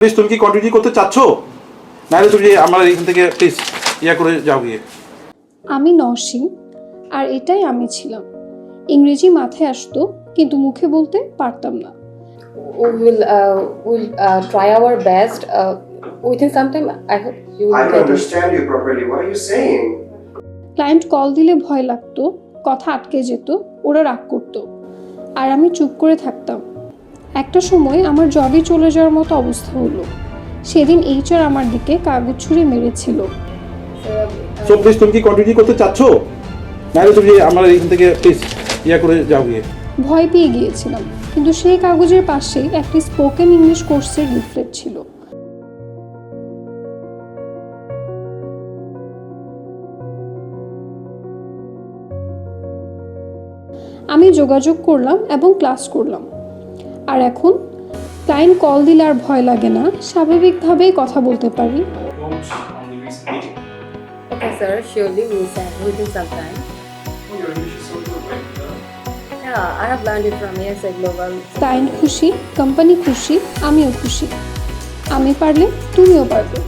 Please তুমি কি continue করতে চাচ্ছ, নাহলে তুমি আমার এখান থেকে প্লিজ করে যাও গিয়ে। আমি নরসিং, আর এটাই আমি ছিলাম। ইংরেজি মাথায় আসতো, কিন্তু মুখে বলতে পারতাম না। We'll try our best. Within some time, I hope you will I don't get it. understand you properly. What are you saying? Client call দিলে ভয় লাগতো, কথা আটকে যেত, ওরা রাগ করতো, আর আমি চুপ করে থাকতাম। একটা সময় আমার জবই চলে যাওয়ার মতো অবস্থা হলো। সেদিন এইচআর আমার দিকে কাগজ ছুঁড়ে মেরেছিল। সো প্লিজ তুমি কি কন্টিনিউ করতে চাচ্ছ, নাহলে তুমি আমার এখান থেকে প্লিজ করে যাও গিয়ে। ভয় পেয়ে গিয়েছিলাম, কিন্তু সেই কাগজের পাশেই একটি স্পোকেন ইংলিশ কোর্সের লিফলেট ছিল। আমি যোগাযোগ করলাম এবং ক্লাস করলাম। আর এখন ক্লায়েন্ট কল দিলে আর ভয় লাগে না, স্বাভাবিকভাবেই কথা বলতে পারি। Okay, sir. Surely we will send within some time. Your English is so good, right? Yeah, I have learned it from ESA Global. Client খুশি, কোম্পানি খুশি, আমিও খুশি। আমি পারলে তুমিও পারবে।